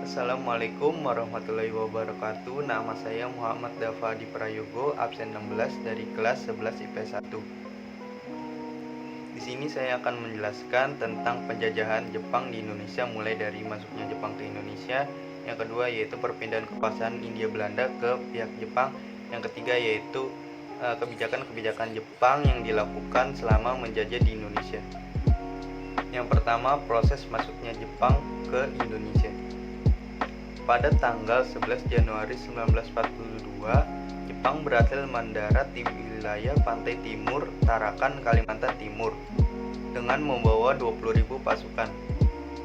Assalamualaikum warahmatullahi wabarakatuh. Nama saya Muhammad Dafadi Prayogo, absen 16 dari kelas 11 IPS 1. Di sini saya akan menjelaskan tentang penjajahan Jepang di Indonesia, mulai dari masuknya Jepang ke Indonesia. Yang kedua yaitu perpindahan kekuasaan Hindia Belanda ke pihak Jepang. Yang ketiga yaitu kebijakan-kebijakan Jepang yang dilakukan selama menjajah di Indonesia. Yang pertama, proses masuknya Jepang ke Indonesia. Pada tanggal 11 Januari 1942, Jepang berhasil mendarat di wilayah pantai timur Tarakan, Kalimantan Timur dengan membawa 20.000 pasukan.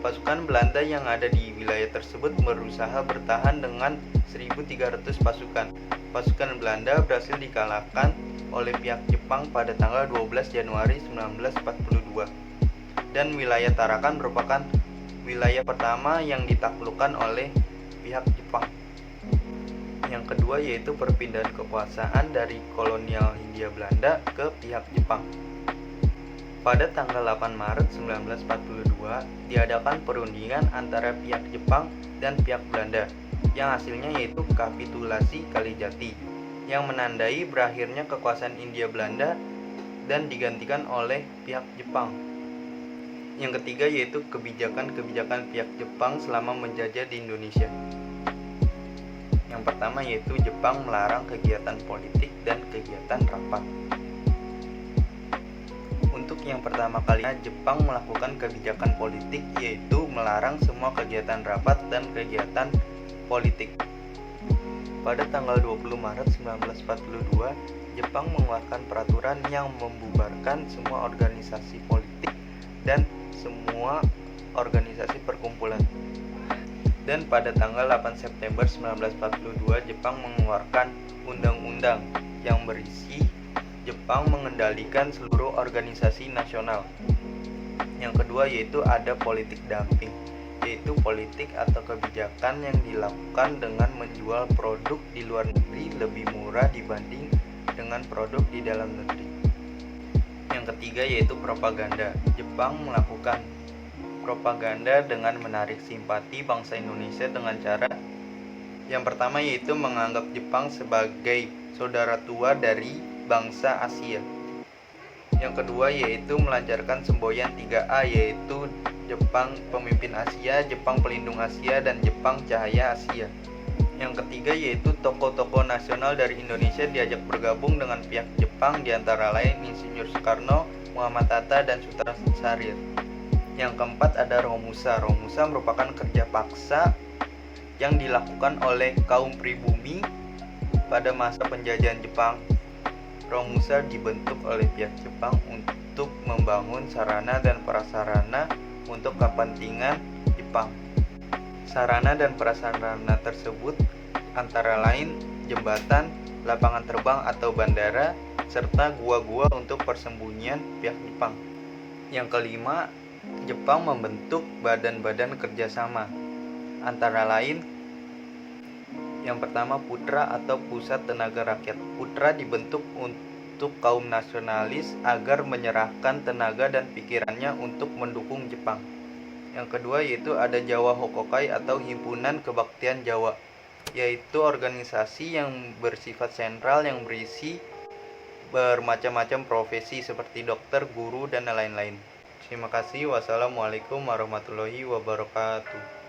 Pasukan Belanda yang ada di wilayah tersebut berusaha bertahan dengan 1.300 pasukan. Pasukan Belanda berhasil dikalahkan oleh pihak Jepang pada tanggal 12 Januari 1942. Dan wilayah Tarakan merupakan wilayah pertama yang ditaklukkan oleh pihak Jepang. Yang kedua yaitu perpindahan kekuasaan dari kolonial Hindia Belanda ke pihak Jepang. Pada tanggal 8 Maret 1942 diadakan perundingan antara pihak Jepang dan pihak Belanda yang hasilnya yaitu kapitulasi Kalijati yang menandai berakhirnya kekuasaan Hindia Belanda dan digantikan oleh pihak Jepang. Yang ketiga yaitu kebijakan-kebijakan pihak Jepang selama menjajah di Indonesia. Yang pertama yaitu Jepang melarang kegiatan politik dan kegiatan rapat. Untuk yang pertama kalinya Jepang melakukan kebijakan politik yaitu melarang semua kegiatan rapat dan kegiatan politik. Pada tanggal 20 Maret 1942, Jepang mengeluarkan peraturan yang membubarkan semua organisasi politik dan semua organisasi perkumpulan. Dan pada tanggal 8 September 1942 Jepang mengeluarkan undang-undang yang berisi Jepang mengendalikan seluruh organisasi nasional. Yang kedua yaitu ada politik dumping, yaitu politik atau kebijakan yang dilakukan dengan menjual produk di luar negeri lebih murah dibanding dengan produk di dalam negeri. Yang ketiga yaitu propaganda. Jepang melakukan propaganda dengan menarik simpati bangsa Indonesia dengan cara yang pertama yaitu menganggap Jepang sebagai saudara tua dari bangsa Asia. Yang kedua yaitu melancarkan semboyan 3A yaitu Jepang Pemimpin Asia, Jepang Pelindung Asia, dan Jepang Cahaya Asia. Yang ketiga yaitu tokoh-tokoh nasional dari Indonesia diajak bergabung dengan pihak Jepang, diantara lain Insinyur Soekarno, Muhammad Hatta, dan Sutra Sarir. Yang keempat ada Romusa. Romusa merupakan kerja paksa yang dilakukan oleh kaum pribumi pada masa penjajahan Jepang. Romusa dibentuk oleh pihak Jepang untuk membangun sarana dan prasarana untuk kepentingan Jepang. Sarana dan prasarana tersebut antara lain jembatan, lapangan terbang atau bandara, serta gua-gua untuk persembunyian pihak Jepang. Yang kelima, Jepang membentuk badan-badan kerjasama, antara lain yang pertama Putra atau Pusat Tenaga Rakyat. Putra dibentuk untuk kaum nasionalis agar menyerahkan tenaga dan pikirannya untuk mendukung Jepang. Yang kedua yaitu ada Jawa Hokokai atau Himpunan Kebaktian Jawa, yaitu organisasi yang bersifat sentral yang berisi bermacam-macam profesi seperti dokter, guru, dan lain-lain. Terima kasih. Wassalamualaikum warahmatullahi wabarakatuh.